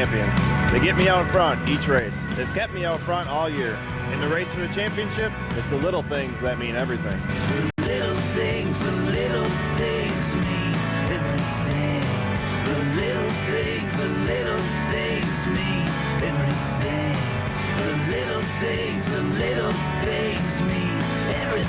Champions. They get me out front each race. They've kept me out front all year. In the race for the championship, it's the little things that mean everything. The little things mean everything. The little things mean everything. The little things mean everything.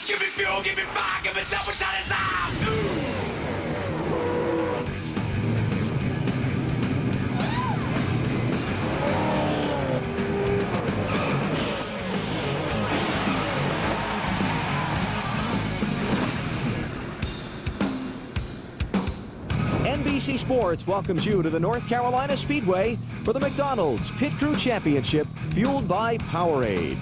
Give me fuel, give me fire, give me double shot of time. NBC Sports welcomes you to the North Carolina Speedway for the McDonald's Pit Crew Championship, fueled by Powerade.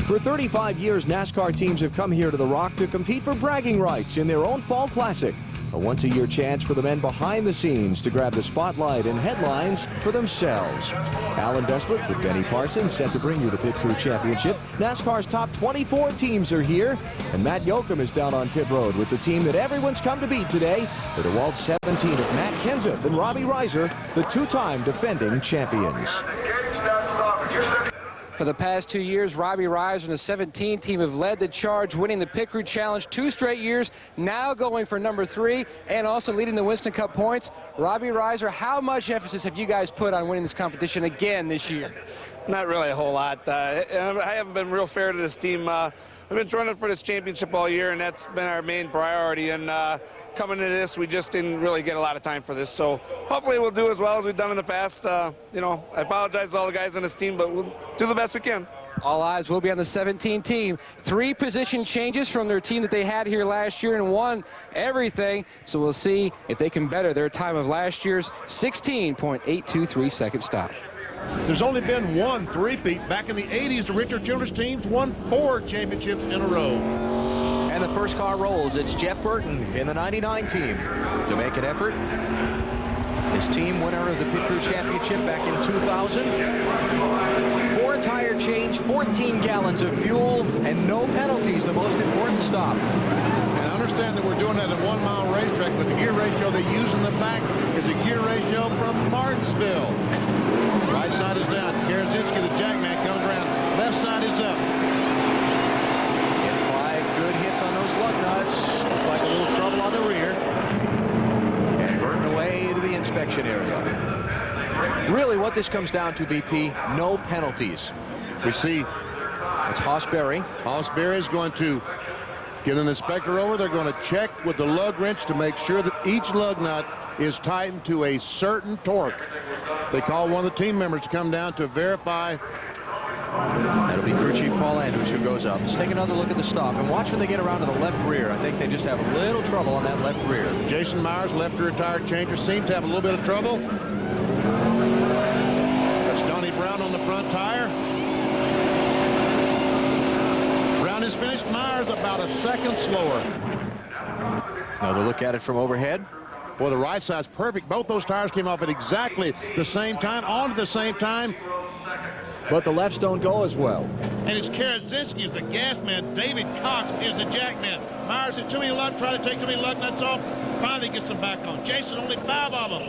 For 35 years, NASCAR teams have come here to the Rock to compete for bragging rights in their own Fall Classic, a once-a-year chance for the men behind the scenes to grab the spotlight and headlines for themselves. Alan Bestwick with Benny Parsons set to bring you the Pit Crew Championship. NASCAR's top 24 teams are here, and Matt Yoakum is down on pit road with the team that everyone's come to beat today, the DeWalt 17 of Matt Kenseth and Robby Reiser, the two-time defending champions. For the past 2 years, Robby Reiser and the 17 team have led the charge, winning the Pit Crew Challenge 2 straight years, now going for number 3, and also leading the Winston Cup points. Robby Reiser, how much emphasis have you guys put on winning this competition again this year? Not really a whole lot. I haven't been real fair to this team. We've been running for this championship all year, and that's been our main priority. And coming into this, we just didn't really get a lot of time for this. So hopefully we'll do as well as we've done in the past. You know, I apologize to all the guys on this team, but we'll do the best we can. All eyes will be on the 17 team. 3 position changes from their team that they had here last year and won everything. So we'll see if they can better their time of last year's 16.823 second stop. There's only been one three-peat. Back in the 80s, the Richard Childress teams won 4 championships in a row. And the first car rolls. It's Jeff Burton in the 99 team to make an effort. His team winner of the Pit Crew Championship back in 2000. 4 tire change, 14 gallons of fuel, and no penalties, the most important stop. And understand that we're doing that at 1 mile racetrack, but the gear ratio they use in the back is a gear ratio from Martinsville. Right side is down. Karazinski, the jackman, comes around. Left side is up. Get 5 good hits on those lug nuts. Look like a little trouble on the rear. And Burton away to the inspection area. Really what this comes down to, BP, no penalties. We see it's Hoss Berry. Hoss Berry is going to get an inspector over. They're going to check with the lug wrench to make sure that each lug nut is tightened to a certain torque. They call one of the team members to come down to verify. That'll be crew chief Paul Andrews who goes up. Let's take another look at the stop and watch when they get around to the left rear. I think they just have a little trouble on that left rear. Jason Myers, left rear tire changer, seems to have a little bit of trouble. That's Donnie Brown on the front tire. Brown is finished. Myers about a second slower. Another look at it from overhead. Boy, the right side's perfect. Both those tires came off at exactly the same time, on at the same time. But the lefts don't go as well. And it's Karazinski is the gas man. David Cox is the jack man. Myers had too many lug, try to take too many lug nuts off. Finally gets them back on. Jason, only 5 of them.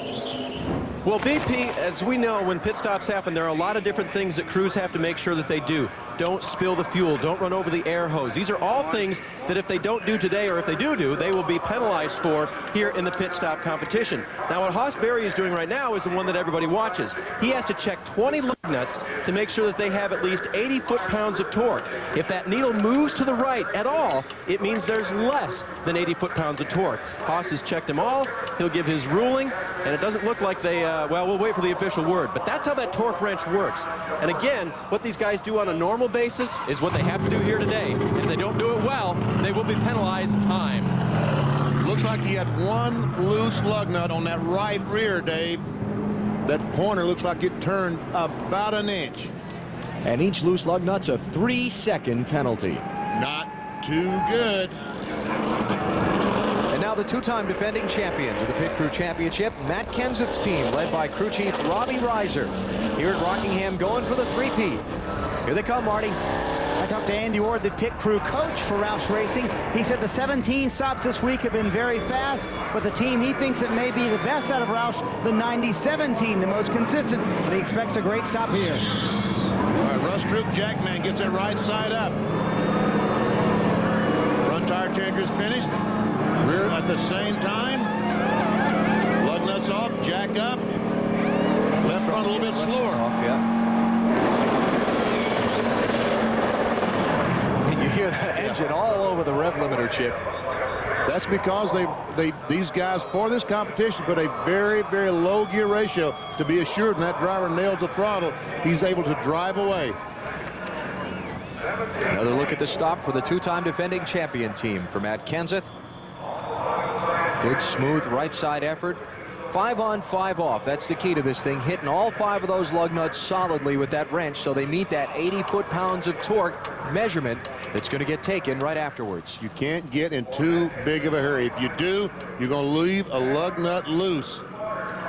Well, BP, as we know, when pit stops happen, there are a lot of different things that crews have to make sure that they do. Don't spill the fuel. Don't run over the air hose. These are all things that if they don't do today, or if they do, they will be penalized for here in the pit stop competition. Now, what Hoss Berry is doing right now is the one that everybody watches. He has to check 20 lug nuts to make sure that they have at least 80 foot-pounds of torque. If that needle moves to the right at all, it means there's less than 80 foot-pounds of torque. Hoss has checked them all. He'll give his ruling, and it doesn't look like they, well, we'll wait for the official word. But that's how that torque wrench works. And again, what these guys do on a normal basis is what they have to do here today. And if they don't do it well, they will be penalized time. Looks like he had one loose lug nut on that right rear, Dave. That corner looks like it turned about an inch. And each loose lug nut's a 3-second penalty. Not too good. And now the two-time defending champions of the Pit Crew Championship, Matt Kenseth's team, led by crew chief Robby Reiser. Here at Rockingham, going for the three-peat. Here they come, Marty. I talked to Andy Ward, the pit crew coach for Roush Racing. He said the 17 stops this week have been very fast, but the team he thinks that may be the best out of Roush, the 90-17, the most consistent, but he expects a great stop here. All right, Russ Troop Jackman gets it right side up. Front tire changer is finished. Rear at the same time. Lug nuts off, jack up. Left front a little bit slower. And you hear that engine all over the rev limiter, Chip. That's because these guys for this competition put a very, very low gear ratio to be assured when that driver nails the throttle, he's able to drive away. Another look at the stop for the two-time defending champion team for Matt Kenseth. Good, smooth right side effort. 5 on, 5 off. That's the key to this thing. Hitting all 5 of those lug nuts solidly with that wrench so they meet that 80 foot-pounds of torque measurement that's going to get taken right afterwards. You can't get in too big of a hurry. If you do, you're going to leave a lug nut loose.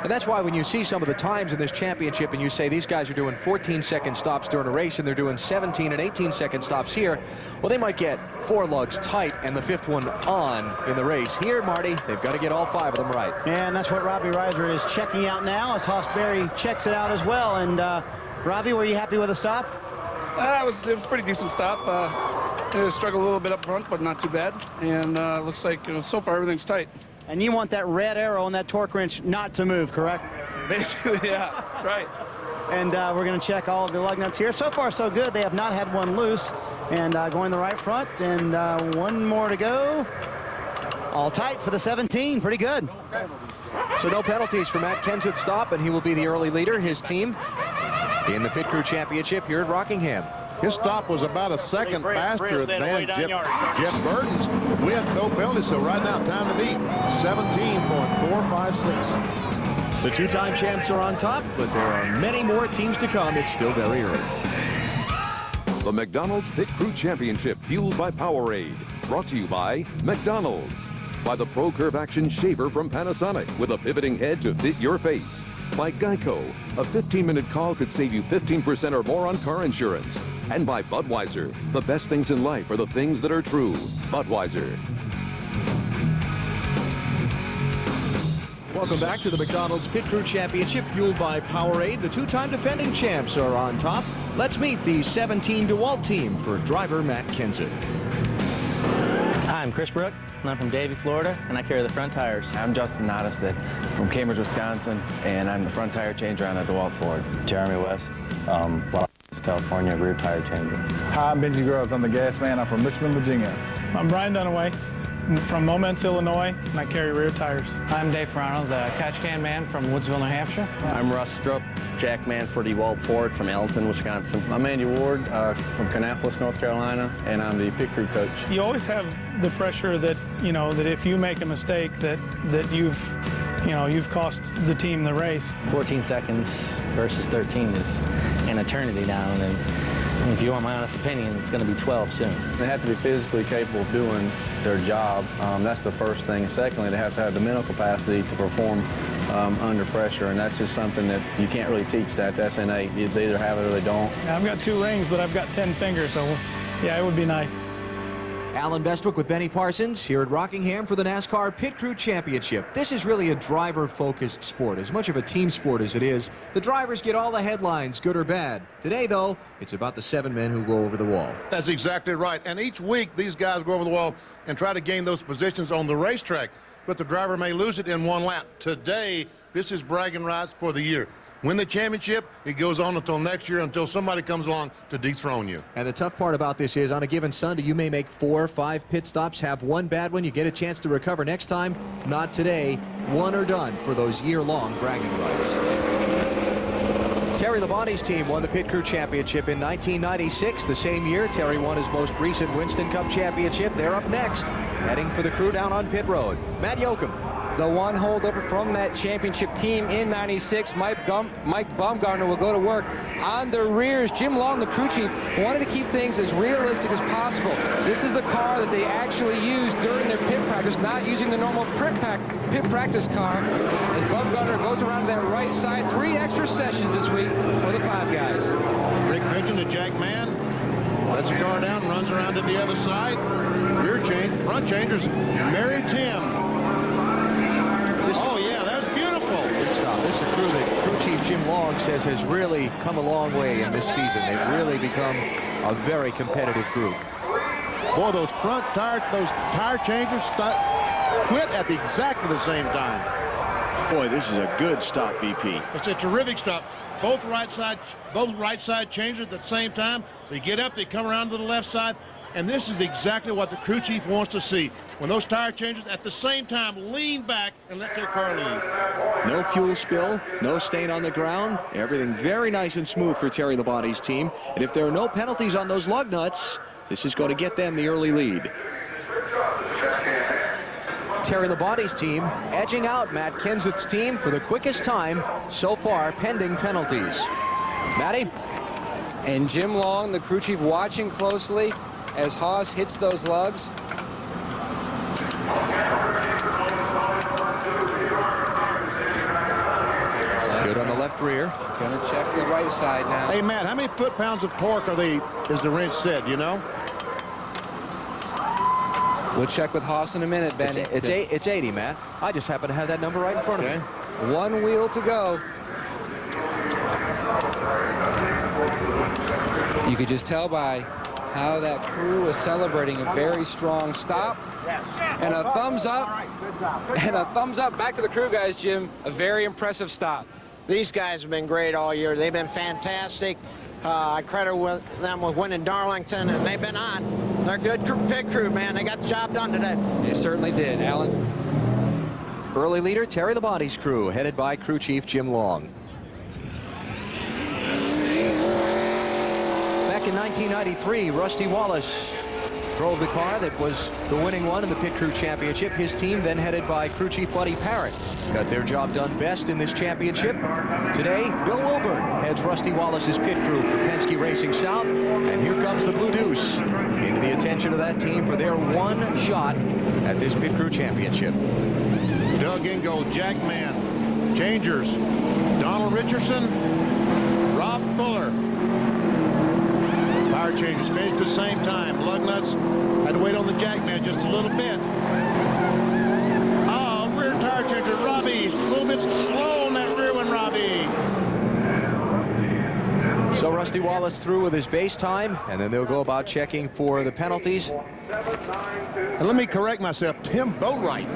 And that's why when you see some of the times in this championship and you say these guys are doing 14-second stops during a race and they're doing 17 and 18-second stops here, well, they might get 4 lugs tight and the 5th one on in the race. Here, Marty, they've got to get all 5 of them right. And that's what Robby Reiser is checking out now as Hoss Berry checks it out as well. And Robby, were you happy with the stop? It was a pretty decent stop. Struggled a little bit up front, but not too bad. And looks like so far everything's tight. And you want that red arrow on that torque wrench not to move, correct? Basically, yeah, right. And we're going to check all of the lug nuts here. So far, so good. They have not had one loose. And going the right front. And one more to go. All tight for the 17. Pretty good. So no penalties for Matt Kenseth's stop, and he will be the early leader. His team in the Pit Crew Championship here at Rockingham. His stop was about a second faster than Jeff Burton's. We have no penalties, so right now, time to beat 17.456. The two-time champs are on top, but there are many more teams to come. It's still very early. The McDonald's Pit Crew Championship, fueled by Powerade. Brought to you by McDonald's. By the Pro Curve Action Shaver from Panasonic with a pivoting head to fit your face. By Geico. A 15-minute call could save you 15% or more on car insurance. And by Budweiser. The best things in life are the things that are true. Budweiser. Welcome back to the McDonald's Pit Crew Championship, fueled by Powerade. The two-time defending champs are on top. Let's meet the 17 DeWalt team for driver Matt Kenseth. Hi, I'm Chris Brook, and I'm from Davie, Florida, and I carry the front tires. I'm Justin Nottestead from Cambridge, Wisconsin, and I'm the front tire changer on the DeWalt Ford. Jeremy West, Wallace, California, rear tire changer. Hi, I'm Benji Groves. I'm the gas man. I'm from Richmond, Virginia. I'm Brian Dunaway from Moments, Illinois, and I carry rear tires. I'm Dave Ferrano, the catch can man from Woodsville, New Hampshire. I'm Russ Strupp, jack man for DeWalt Ford from Allenton, Wisconsin. I'm Andy Ward from Kannapolis, North Carolina, and I'm the pit crew coach. You always have the pressure that, that if you make a mistake that you've cost the team the race. 14 seconds versus 13 is an eternity down, and if you want my honest opinion, it's going to be 12 soon. They have to be physically capable of doing their job. That's the first thing. Secondly, they have to have the mental capacity to perform under pressure, and that's just something that you can't really teach that. That's innate. They either have it or they don't. I've got 2 rings, but I've got 10 fingers, so yeah, it would be nice. Alan Bestwick with Benny Parsons here at Rockingham for the NASCAR Pit Crew Championship. This is really a driver-focused sport, as much of a team sport as it is. The drivers get all the headlines, good or bad. Today, though, it's about the 7 men who go over the wall. That's exactly right. And each week, these guys go over the wall and try to gain those positions on the racetrack. But the driver may lose it in 1 lap. Today, this is bragging rights for the year. Win the championship, it goes on until next year, until somebody comes along to dethrone you. And the tough part about this is, on a given Sunday, you may make 4 or 5 pit stops, have 1 bad one, you get a chance to recover next time. Not today. 1 or done for those year-long bragging rights. Terry Labonte's team won the Pit Crew Championship in 1996. The same year, Terry won his most recent Winston Cup championship. They're up next, heading for the crew down on pit road. Matt Yoakum. The one holdover from that championship team in 96, Mike Baumgartner, will go to work on the rears. Jim Long, the crew chief, wanted to keep things as realistic as possible. This is the car that they actually used during their pit practice, not using the normal pit practice car. As Baumgartner goes around to that right side, 3 extra sessions this week for the 5 guys. Rick Benton, the jack man. Lets the car down, runs around to the other side. Rear change, front changers, Mary Tim. Oh, yeah, that's beautiful. Good stop. This is a crew that crew chief Jim Long says has really come a long way in this season. They've really become a very competitive group. Boy, those tire changers quit at exactly the same time. Boy, this is a good stop, BP. It's a terrific stop. Both right side changers at the same time. They get up, they come around to the left side, and this is exactly what the crew chief wants to see. When those tire changers at the same time lean back and let their car leave. No fuel spill, no stain on the ground. Everything very nice and smooth for Terry Labonte's team. And if there are no penalties on those lug nuts, this is going to get them the early lead. Terry Labonte's team edging out Matt Kenseth's team for the quickest time so far, pending penalties. Matty? And Jim Long, the crew chief, watching closely as Haas hits those lugs. Good on the left rear. Gonna check the right side now. Hey, Matt, how many foot-pounds of torque is the wrench said, you know? We'll check with Haas in a minute, Benny. It's 80, Matt. I just happen to have that number right in front of me. One wheel to go. You could just tell by how that crew is celebrating a very strong stop. And a thumbs up. And a thumbs up back to the crew guys, Jim. A very impressive stop. These guys have been great all year. They've been fantastic. I credit them with winning Darlington, and they've been on. They're a good pit crew, man. They got the job done today. They certainly did, Alan. Early leader, Terry Labonte's crew, headed by crew chief Jim Long. Back in 1993, Rusty Wallace drove the car that was the winning one in the Pit Crew Championship. His team, then headed by crew chief Buddy Parrott, got their job done best in this championship. Today, Bill Wilburn heads Rusty Wallace's pit crew for Penske Racing South. And here comes the Blue Deuce into the attention of that team for their one shot at this Pit Crew Championship. Doug Ingold, Jack Mann, changers, Donald Richardson, Rob Fuller. Tire changes finished at the same time. Lug nuts had to wait on the Jackman just a little bit. Oh, rear tire changer, Robby. A little bit slow on that rear one, Robby. So Rusty Wallace through with his base time, and then they'll go about checking for the penalties. And let me correct myself. Tim Boatwright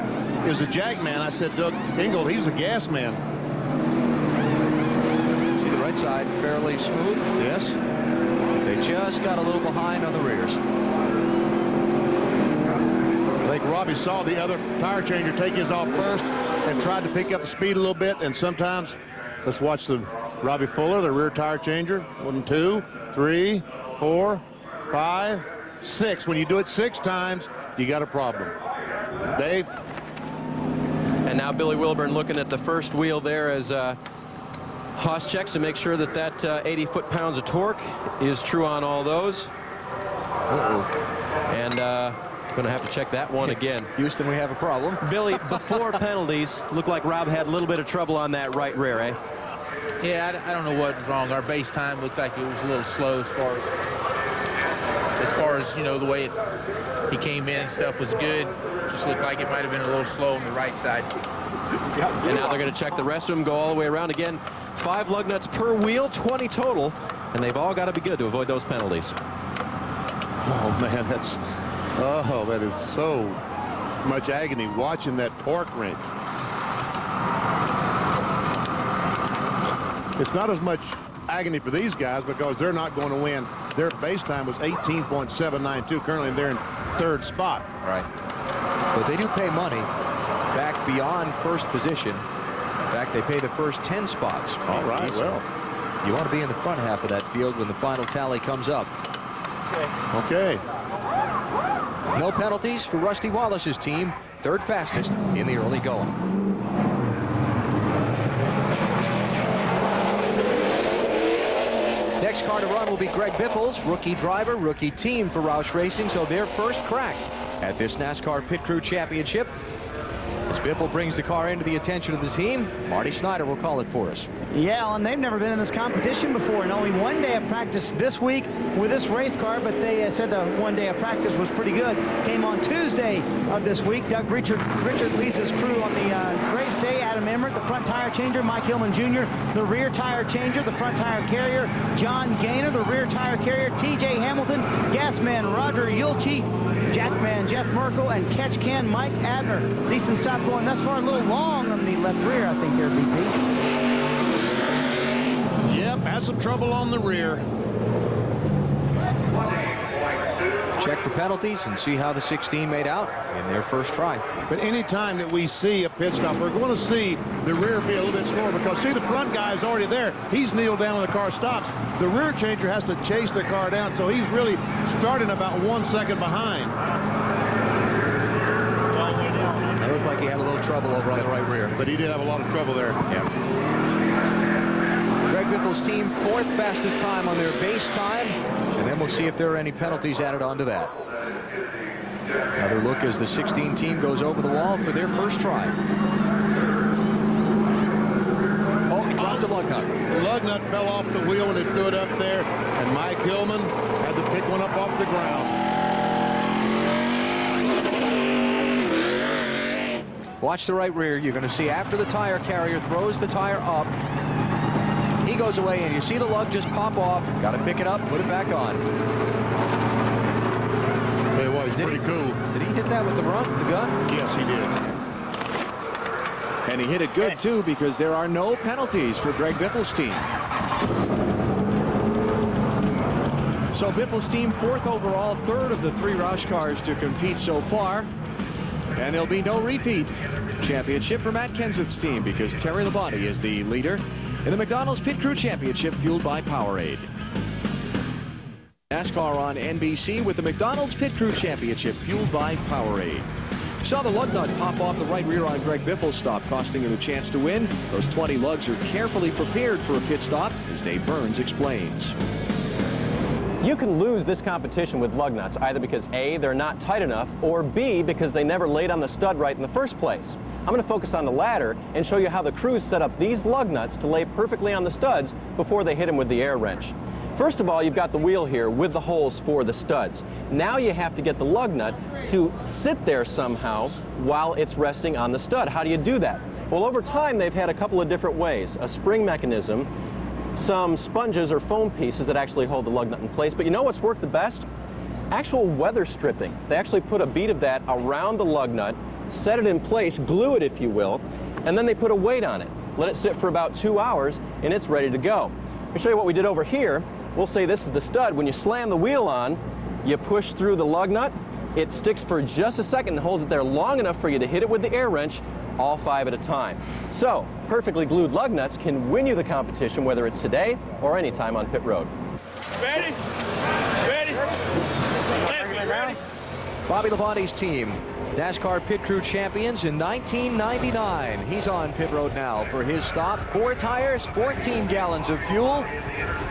is the Jackman. I said Doug Ingold, he's the gas man. See the right side fairly smooth? Yes. They just got a little behind on the rears. I think Robby saw the other tire changer take his off first and tried to pick up the speed a little bit. And sometimes, let's watch the Robby Fuller, the rear tire changer. 1, 2, 3, 4, 5, 6. When you do it 6 times, you got a problem. Dave? And now Billy Wilburn looking at the first wheel there as Haas checks to make sure that that 80 foot-pounds of torque is true on all those. And going to have to check that one again. Houston, we have a problem. Billy, before penalties, looked like Rob had a little bit of trouble on that right rear, eh? Yeah, I don't know what was wrong. Our base time looked like it was a little slow as far as you know, the way he came in and stuff was good. Just looked like it might have been a little slow on the right side. And now they're going to check the rest of them, go all the way around again. 5 lug nuts per wheel, 20 total, and they've all got to be good to avoid those penalties. Oh man, that is so much agony watching that torque wrench. It's not as much agony for these guys because they're not going to win. Their base time was 18.792. Currently they're in 3rd spot. Right. But they do pay money back beyond first position. In fact, they pay the first 10 spots. All right, well. You want to be in the front half of that field when the final tally comes up. Okay. No penalties for Rusty Wallace's team. 3rd fastest in the early going. Next car to run will be Greg Biffle's, rookie driver, rookie team for Roush Racing, so their first crack at this NASCAR Pit Crew Championship. As Biffle brings the car into the attention of the team, Marty Snyder will call it for us. Yeah, and they've never been in this competition before, and only one day of practice this week with this race car, but they said the one day of practice was pretty good. Came on Tuesday of this week. Doug Richard leads his crew on the race day. Adam Emmert, the front tire changer. Mike Hillman Jr., the rear tire changer. The front tire carrier, John Gaynor, the rear tire carrier. T.J. Hamilton, gasman Roger Yulchi, jackman Jeff Merkel, and catch can Mike Abner. Decent stop going thus far. A little long on the left rear, I think, there, BP. Yep, had some trouble on the rear. Check for penalties and see how the 16 made out in their first try. But any time that we see a pit stop, we're going to see the rear be a little bit slower because, see, the front guy is already there. He's kneeled down when the car stops. The rear changer has to chase the car down, so he's really starting about 1 second behind. It looked like he had a little trouble over on the right rear. But he did have a lot of trouble there. Yeah. Greg Biffle's team, 4th fastest time on their base time, and then we'll see if there are any penalties added onto that. Another look as the 16 team goes over the wall for their first try. Oh, he dropped a lug nut. The lug nut fell off the wheel when he threw it up there, and Mike Hillman had to pick one up off the ground. Watch the right rear. You're going to see after the tire carrier throws the tire up, he goes away, and you see the lug just pop off. Got to pick it up, put it back on. But it was pretty cool. Did he hit that with the gun? Yes, he did. And he hit it good, too, because there are no penalties for Greg Biffle's team. So Biffle's team, 4th overall, 3rd of the 3 Roush cars to compete so far. And there'll be no repeat championship for Matt Kenseth's team because Terry Labonte is the leader in the McDonald's Pit Crew Championship fueled by Powerade. NASCAR on NBC with the McDonald's Pit Crew Championship fueled by Powerade. Saw the lug nut pop off the right rear on Greg Biffle's stop, costing him a chance to win. Those 20 lugs are carefully prepared for a pit stop, as Dave Burns explains. You can lose this competition with lug nuts, either because A, they're not tight enough, or B, because they never laid on the stud right in the first place. I'm going to focus on the latter and show you how the crews set up these lug nuts to lay perfectly on the studs before they hit them with the air wrench. First of all, you've got the wheel here with the holes for the studs. Now you have to get the lug nut to sit there somehow while it's resting on the stud. How do you do that? Well, over time, they've had a couple of different ways. A spring mechanism, some sponges or foam pieces that actually hold the lug nut in place. But you know what's worked the best? Actual weather stripping. They actually put a bead of that around the lug nut, set it in place, glue it if you will, and then they put a weight on it. Let it sit for about 2 hours and it's ready to go. Let me show you what we did over here. We'll say this is the stud. When you slam the wheel on, you push through the lug nut. It sticks for just a second and holds it there long enough for you to hit it with the air wrench, all 5 at a time. So, perfectly glued lug nuts can win you the competition, whether it's today or any time on pit road. Ready? Ready? Ready? Bobby Labonte's team, NASCAR Pit Crew champions in 1999. He's on pit road now for his stop. 4 tires, 14 gallons of fuel.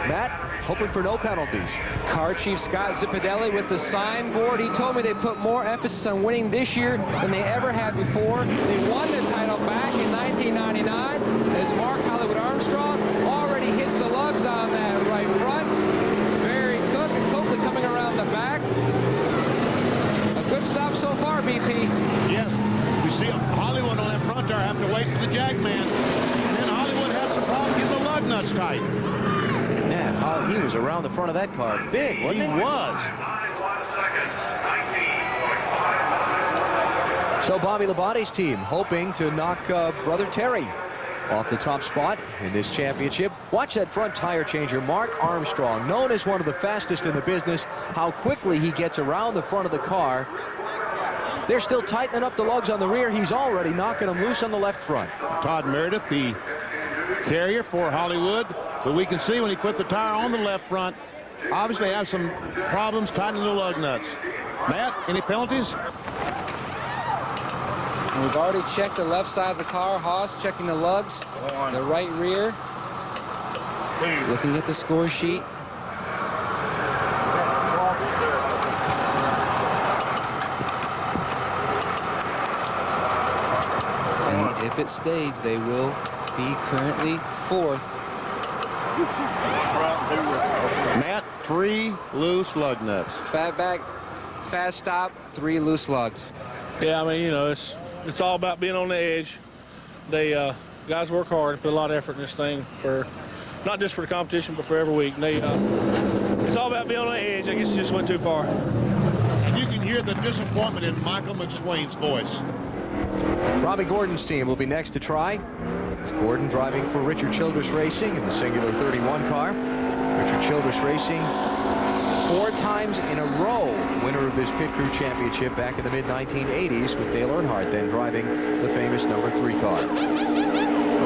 Matt, hoping for no penalties. Car Chief Scott Zipadelli with the signboard. He told me they put more emphasis on winning this year than they ever had before. They won the title back in 1999 as Mark Hollywood Armstrong already hits the lugs on that right front. Barry Cook and Coakley coming around the back. A good stop so far, BP. Yes, we see Hollywood on that front tire have to wait for the jackman. And then Hollywood had some problem getting the lug nuts tight. Man, he was around the front of that car. Big, wasn't he? He was. So Bobby Labonte's team hoping to knock brother Terry off the top spot in this championship. Watch that front tire changer, Mark Armstrong, known as one of the fastest in the business, how quickly he gets around the front of the car. They're still tightening up the lugs on the rear. He's already knocking them loose on the left front. Todd Meredith, the carrier for Hollywood. But we can see when he put the tire on the left front, obviously has some problems tightening the lug nuts. Matt, any penalties? And we've already checked the left side of the car. Haas checking the lugs, the right rear. Looking at the score sheet. it stays, they will be currently 4th. Matt, 3 loose lug nuts. Fat back, fast stop, 3 loose lugs. Yeah, I mean, you know, it's all about being on the edge. They guys work hard, put a lot of effort in this thing, for not just for the competition, but for every week. And it's all about being on the edge. I guess it just went too far. And you can hear the disappointment in Michael McSwain's voice. Robby Gordon's team will be next to try. Gordon driving for Richard Childress Racing in the singular 31 car. Richard Childress Racing 4 times in a row winner of this Pit Crew Championship back in the mid-1980s, with Dale Earnhardt then driving the famous number 3 car.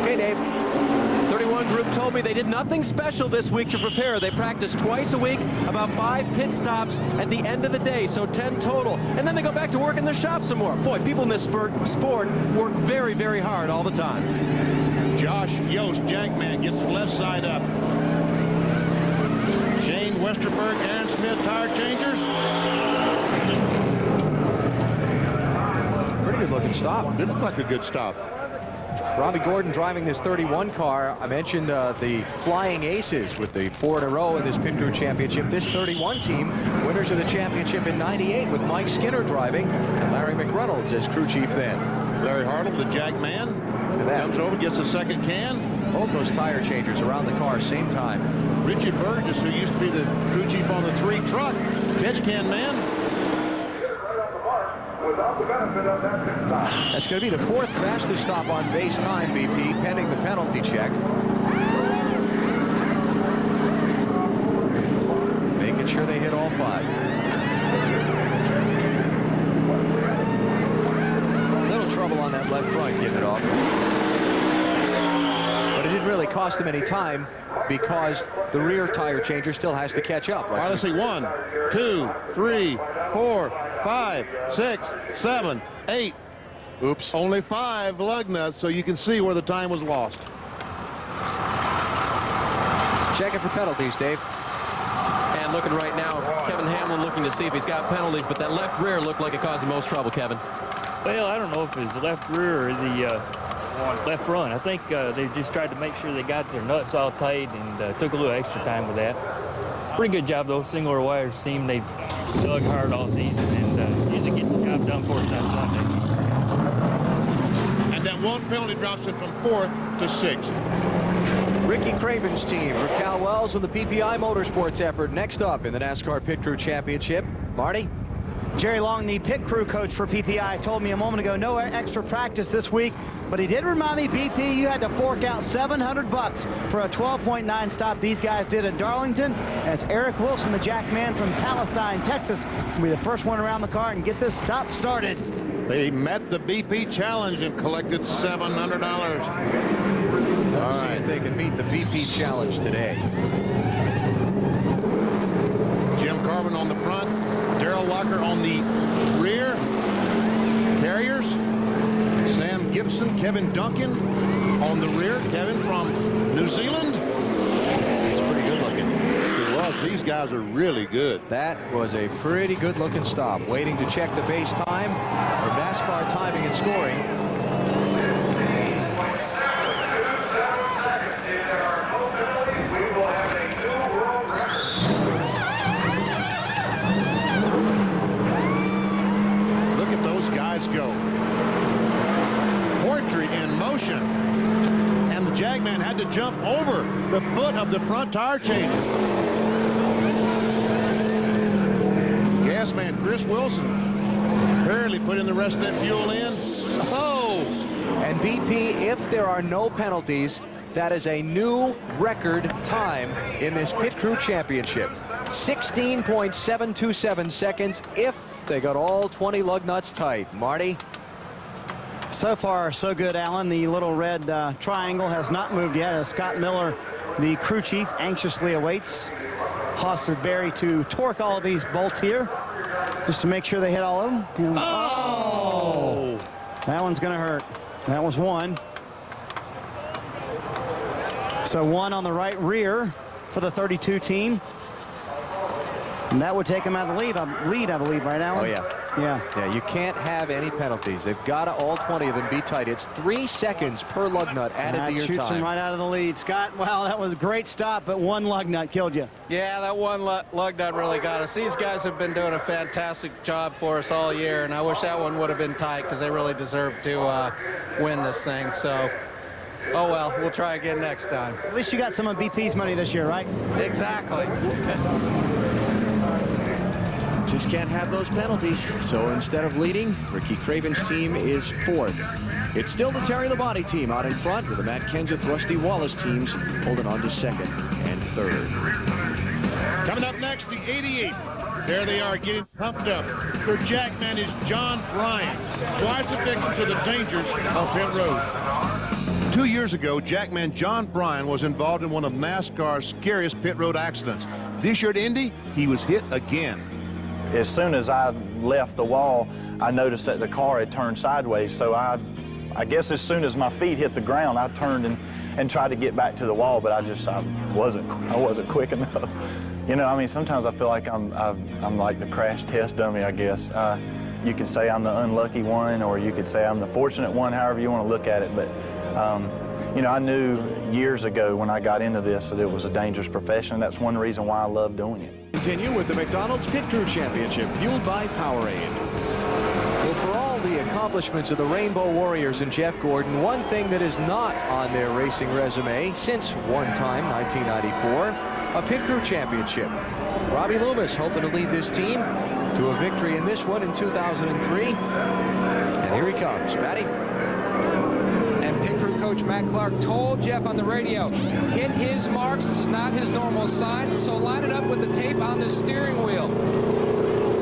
Okay, Dave. 31 group told me they did nothing special this week to prepare. They practiced twice a week, about 5 pit stops at the end of the day, so 10 total. And then they go back to work in their shop some more. Boy, people in this sport work very, very hard all the time. Josh Yost, Jackman, gets the left side up. Shane Westerberg, Aaron Smith, tire changers. Pretty good looking stop. Did look like a good stop. Robby Gordon driving this 31 car. I mentioned the Flying Aces with the 4 in a row in this Pit Crew Championship. This 31 team, winners of the championship in '98, with Mike Skinner driving and Larry McReynolds as crew chief then. Larry Hartle, the jack man. Look at that. Comes over, gets a second can. Both those tire changers around the car, same time. Richie Burgess, who used to be the crew chief on the 3 truck, catch can man. That's going to be the 4th fastest stop on base time, BP, pending the penalty check. Making sure they hit all 5. A little trouble on that left front getting it off. But it didn't really cost them any time, because the rear tire changer still has to catch up. All right, let's see. 1, 2, 3, 4, 5, 6, 7, 8. Oops. Only 5 lug nuts, so you can see where the time was lost. Checking for penalties, Dave. And looking right now, Kevin Hamlin looking to see if he's got penalties, but that left rear looked like it caused the most trouble, Kevin. Well, I don't know if it's the left rear or the left front. I think they just tried to make sure they got their nuts all tight, and took a little extra time with that. Pretty good job, though. Singular Wires team, they dug hard all season, and usually get the job done for us on Sunday. And that 1 penalty drops it from 4th to 6th. Ricky Craven's team, Raquel Wells and the PPI Motorsports effort next up in the NASCAR Pit Crew Championship. Marty? Jerry Long, the pit crew coach for PPI, told me a moment ago no extra practice this week, but he did remind me, BP, you had to fork out $700 for a 12.9 stop these guys did at Darlington, as Eric Wilson, the jack man from Palestine, Texas, will be the first one around the car and get this stop started. They met the BP challenge and collected $700. All right, if they can meet the BP challenge today. Jim Carbon on the front, Darrell Locker on the rear. Carriers, Sam Gibson, Kevin Duncan on the rear. Kevin from New Zealand. It's pretty good looking. It was. These guys are really good. That was a pretty good looking stop. Waiting to check the base time for NASCAR timing and scoring. Go. Portrait in motion. And the Jagman had to jump over the foot of the front tire changer. Gas man Chris Wilson barely put in the rest of that fuel in. Oh! And BP, if there are no penalties, that is a new record time in this Pit Crew Championship. 16.727 seconds if they got all 20 lug nuts tight. Marty? So far, so good, Alan. The little red triangle has not moved yet, as Scott Miller, the crew chief, anxiously awaits Haas and Barry to torque all of these bolts here, just to make sure they hit all of them. And, oh! That one's going to hurt. That was 1. So 1 on the right rear for the 32 team. And that would take him out of the lead, I believe, right, Alan? Oh, yeah. Yeah, you can't have any penalties. They've got to, all 20 of them, be tight. It's 3 seconds per lug nut added to your shoots time. him right out of the lead. Scott, well, that was a great stop, but one lug nut killed you. Yeah, that one lug nut really got us. These guys have been doing a fantastic job for us all year, and I wish that one would have been tight because they really deserve to win this thing. So, oh well, we'll try again next time. At least you got some of BP's money this year, right? Exactly. Just can't have those penalties. So instead of leading, Ricky Craven's team is 4th. It's still the Terry Labonte team out in front, with the Matt Kenseth, Rusty Wallace teams holding on to 2nd and 3rd. Coming up next, the 88. There they are getting pumped up. Their jackman is John Bryant. Twice the victim to the dangers of pit road. 2 years ago, jackman John Bryant was involved in one of NASCAR's scariest pit road accidents. This year at Indy, he was hit again. As soon as I left the wall, I noticed that the car had turned sideways. So I guess as soon as my feet hit the ground, I turned and tried to get back to the wall, but I wasn't quick enough. You know, I mean, sometimes I feel like I'm like the crash test dummy, I guess. You could say I'm the unlucky one, or you could say I'm the fortunate one, however you want to look at it. But, you know, I knew years ago when I got into this that it was a dangerous profession. That's one reason why I love doing it. Continue with the McDonald's Pit Crew Championship, fueled by Powerade. Well, for all the accomplishments of the Rainbow Warriors and Jeff Gordon, one thing that is not on their racing resume since one time, 1994, a Pit Crew Championship. Robby Loomis hoping to lead this team to a victory in this one in 2003. And here he comes, Matty. And Pit Crew coach Matt Clark told Jeff on the radio, hit his marks. This is not his normal sign, so line it up with the tape on the steering wheel.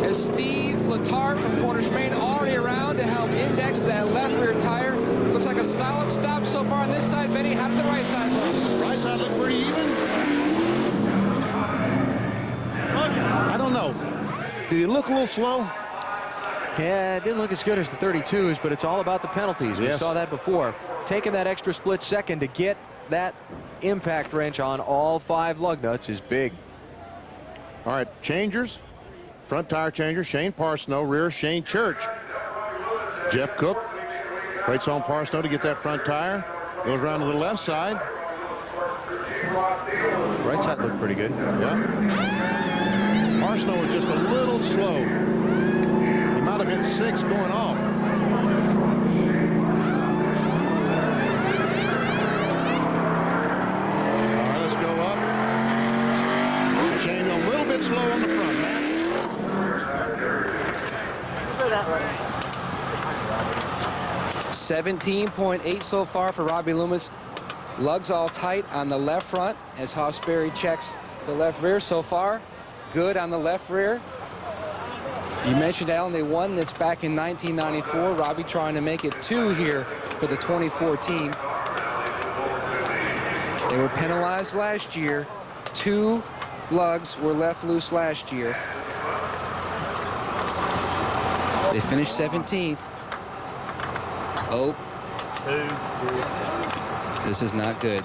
As Steve Letarte from Cornish, Maine, already around to help index that left rear tire. Looks like a solid stop so far on this side. Benny, how did the right side look? Right side looked pretty even. I don't know. Did he look a little slow? Yeah, it didn't look as good as the 32s, but it's all about the penalties. We saw that before. Taking that extra split second to get that impact wrench on all 5 lug nuts is big. All right, changers. Front tire changer, Shane Parsnow. Rear, Shane Church. Jeff Cook waits on Parsnow to get that front tire. Goes around to the left side. Right side looked pretty good. Yeah. Parsnow was just a little slow. He might have hit 6 going off. All right, let's go up. Shane a little bit slow on the front, Matt. 17.8 so far for Robby Loomis. Lugs all tight on the left front as Hoffsbury checks the left rear so far. Good on the left rear. You mentioned, Alan, they won this back in 1994. Robby trying to make it 2 here for the 2014. They were penalized last year. 2 lugs were left loose last year. They finished 17th. Oh. This is not good.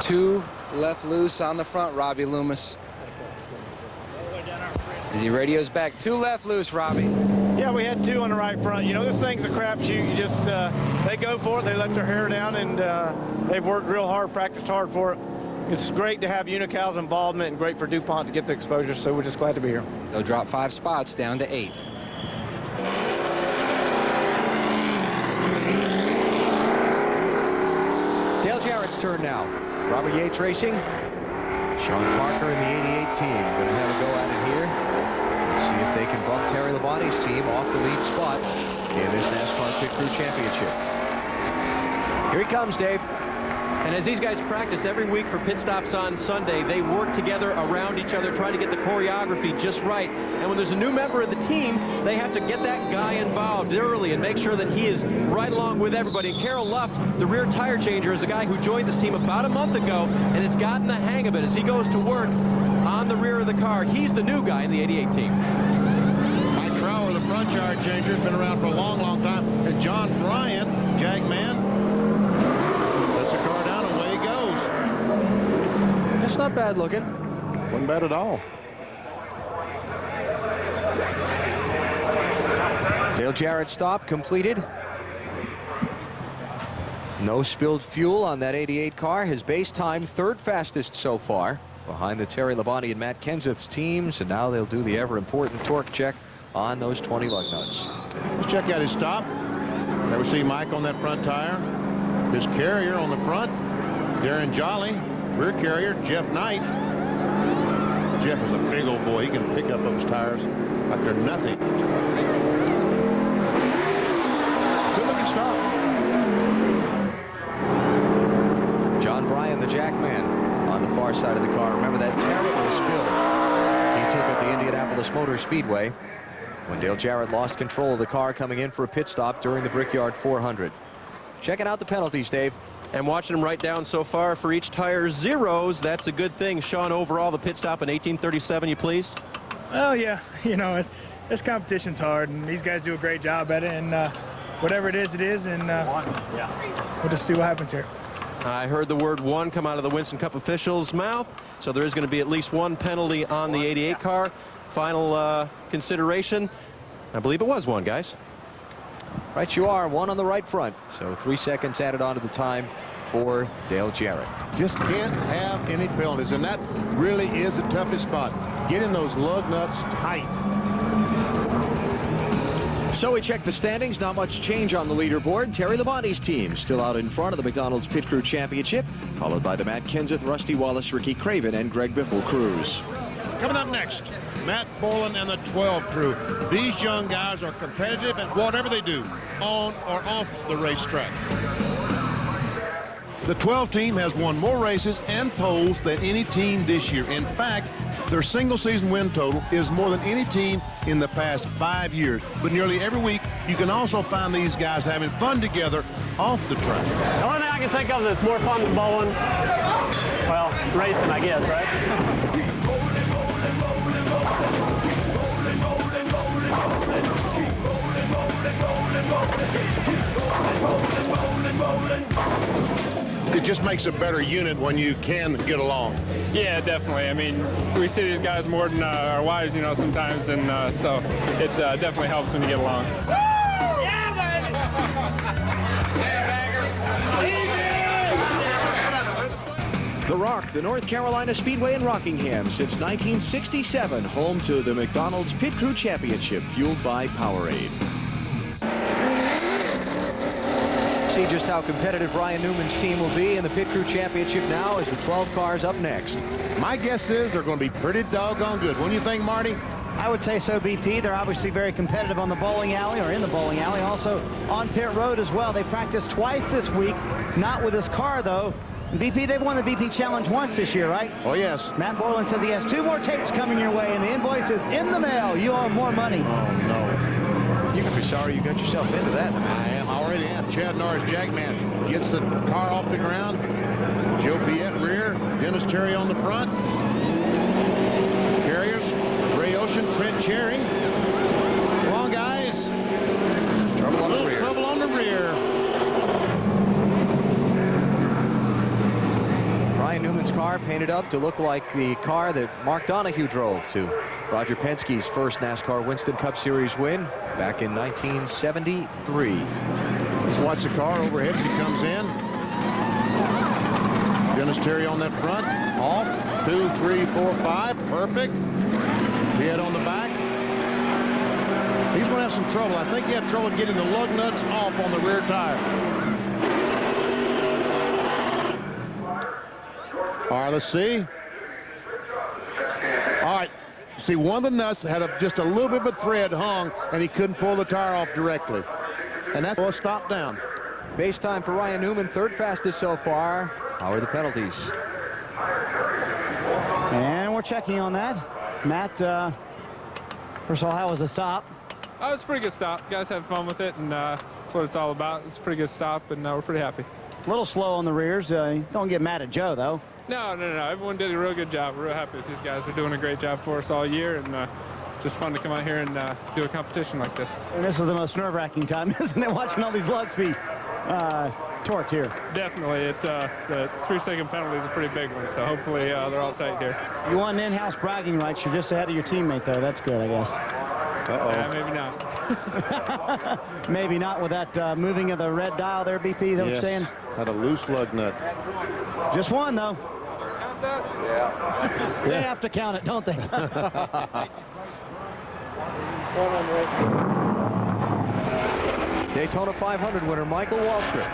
2 left loose on the front, Robby Loomis. As he radios back, 2 left loose, Robby. Yeah, we had 2 on the right front. You know, this thing's a crapshoot. You just, they go for it, they let their hair down, and they've worked real hard, practiced hard for it. It's great to have Unical's involvement and great for DuPont to get the exposure, so we're just glad to be here. They'll drop 5 spots down to 8th. Dale Jarrett's turn now. Robert Yates racing. Sean Parker and the 88 team going to have a go at it here. Let's see if they can bump Terry Labonte's team off the lead spot in this NASCAR Pit Crew Championship. Here he comes, Dave. And as these guys practice every week for pit stops on Sunday, they work together around each other, trying to get the choreography just right. And when there's a new member of the team, they have to get that guy involved early and make sure that he is right along with everybody. And Carroll Luft, the rear tire changer, is a guy who joined this team about a month ago and has gotten the hang of it as he goes to work on the rear of the car. He's the new guy in the 88 team. Mike Trower, the front tire changer, has been around for a long, long time. And John Bryant, Jackman, lets the car down and away he goes. That's not bad looking. Wasn't bad at all. Dale Jarrett stop completed. No spilled fuel on that 88 car. His base time third fastest so far, behind the Terry Labonte and Matt Kenseth's teams, and now they'll do the ever-important torque check on those 20 lug nuts. Let's check out his stop. There we see Mike on that front tire. His carrier on the front. Darren Jolly, rear carrier, Jeff Knight. Jeff is a big old boy. He can pick up those tires like they're nothing. Good looking stop. John Bryan, the Jackman, on the far side of the car. Remember that terrible spill he took at the Indianapolis Motor Speedway when Dale Jarrett lost control of the car coming in for a pit stop during the Brickyard 400. Checking out the penalties, Dave. And watching them right down so far for each tire, zeros. That's a good thing. Sean, overall, the pit stop in 1837, you pleased? Well, yeah, you know, this competition's hard, and these guys do a great job at it, and whatever it is, and we'll just see what happens here. I heard the word one come out of the Winston Cup official's mouth, so there is going to be at least one penalty on the 88 car. Final consideration, I believe it was one, guys. Right you are, one on the right front. So 3 seconds added on to the time for Dale Jarrett. Just can't have any penalties, and that really is the toughest spot. Getting those lug nuts tight. So we check the standings. Not much change on the leaderboard. Terry Labonte's team still out in front of the McDonald's Pit Crew Championship, followed by the Matt Kenseth, Rusty Wallace, Ricky Craven, and Greg Biffle crews. Coming up next, Matt Boland and the 12 crew. These young guys are competitive at whatever they do, on or off the racetrack. The 12 team has won more races and poles than any team this year. In fact, their single season win total is more than any team in the past 5 years. But nearly every week, you can also find these guys having fun together off the track. The only thing I can think of that's more fun than bowling, well, racing, I guess, right? It just makes a better unit when you can get along. Yeah, definitely. I mean, we see these guys more than our wives, you know, sometimes, and so it definitely helps when you get along. Yeah, baby! The Rock, the North Carolina Speedway in Rockingham since 1967, home to the McDonald's Pit Crew Championship, fueled by Powerade. See just how competitive Ryan Newman's team will be in the Pit Crew Championship now as the 12 cars up next. My guess is they're going to be pretty doggone good. What do you think, Marty? I would say so, BP. They're obviously very competitive on the bowling alley, or in the bowling alley, also on pit road as well. They practiced twice this week, not with this car, though. BP, they've won the BP Challenge once this year, right? Oh, yes. Matt Borland says he has 2 more tapes coming your way, and the invoice is in the mail. You owe him more money. Oh, no. You can be sorry you got yourself into that. I already am. Chad Norris, Jackman, gets the car off the ground. Joe Piet rear. Dennis Terry on the front. Carriers, Ray Ocean, Trent Cherry. Come on, guys. Trouble on the rear. Trouble on the rear. Ryan Newman's car painted up to look like the car that Mark Donahue drove to Roger Penske's first NASCAR Winston Cup Series win back in 1973. Let's watch the car overhead as he comes in. Dennis Terry on that front. Off. 2, 3, 4, 5. Perfect. Head on the back. He's going to have some trouble. I think he had trouble getting the lug nuts off on the rear tire. All right, let's see. All right. See, one of the nuts had just a little bit of a thread hung, and he couldn't pull the tire off directly. And that's a stop down. Base time for Ryan Newman, third fastest so far. How are the penalties? And we're checking on that. Matt, first of all, how was the stop? Oh, it's a pretty good stop. You guys have fun with it, and that's what it's all about. It's a pretty good stop, and we're pretty happy. A little slow on the rears. Don't get mad at Joe, though. No. Everyone did a real good job. We're real happy with these guys. They're doing a great job for us all year, and just fun to come out here and do a competition like this. And this was the most nerve-wracking time, isn't it, watching all these lugs be torqued here? Definitely. It's the 3-second penalty is a pretty big one, so hopefully they're all tight here. You won an in-house bragging rights. You're just ahead of your teammate, though. That's good, I guess. Maybe not. Maybe not with that moving of the red dial there, BP, that was saying. Had a loose lug nut. Just one, though. Yeah. They have to count it, don't they? Daytona 500 winner Michael Waltrip.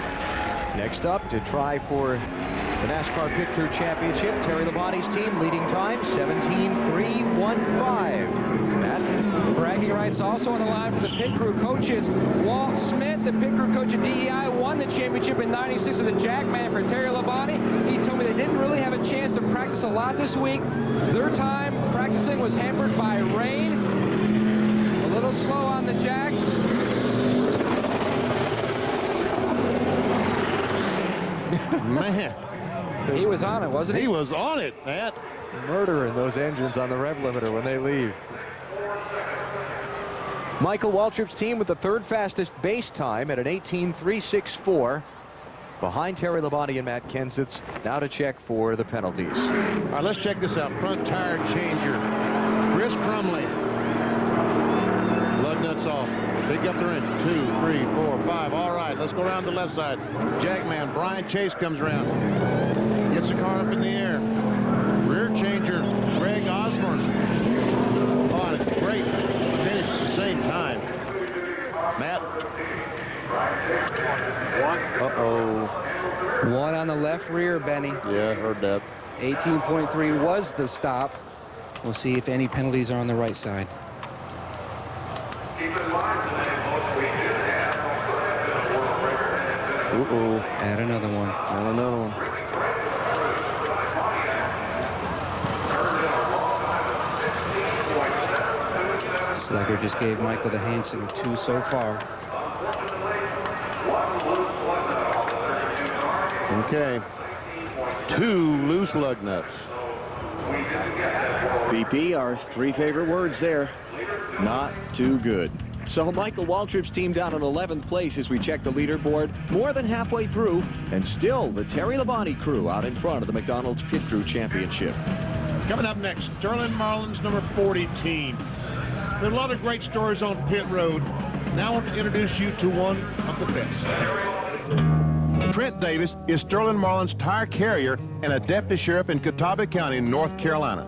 Next up to try for the NASCAR Pit Crew Championship, Terry Labonte's team leading time 17.315. Matt? Bragging rights also on the line for the Pit Crew coaches. Walt Smith, the Pit Crew coach at DEI, won the championship in '96 as a jackman for Terry Labonte. He told me they didn't really have a chance to practice a lot this week. Their time practicing was hampered by rain. A little slow on the jack. Man. He was on it, wasn't he? He was on it, Matt. Murdering those engines on the rev limiter when they leave. Michael Waltrip's team with the third fastest base time at an 18.364. Behind Terry Labonte and Matt Kenseth's. Now to check for the penalties. All right, let's check this out. Front tire changer. Chris Crumley. Lug nuts off. Pick up the wrench. 2, 3, 4, 5. All right, let's go around the left side. Jackman Brian Chase comes around. Gets the car up in the air. Rear changer Greg Osborne. Oh, and a great finish at the same time. Matt. Uh-oh. One on the left rear, Benny. Yeah, I heard that. 18.3 was the stop. We'll see if any penalties are on the right side. Uh-oh. Add another one. Add another one. Slugger just gave Michael the hand signal, 2 so far. Okay. 2 loose lug nuts. BP, our 3 favorite words there. Not too good. So Michael Waltrip's team down in 11th place as we check the leaderboard, more than halfway through, and still the Terry Labonte crew out in front of the McDonald's Pit Crew Championship. Coming up next, Sterling Marlin's number 40 team. There are a lot of great stories on pit road. Now I want to introduce you to one of the best. Trent Davis is Sterling Marlin's tire carrier and a deputy sheriff in Catawba County, North Carolina.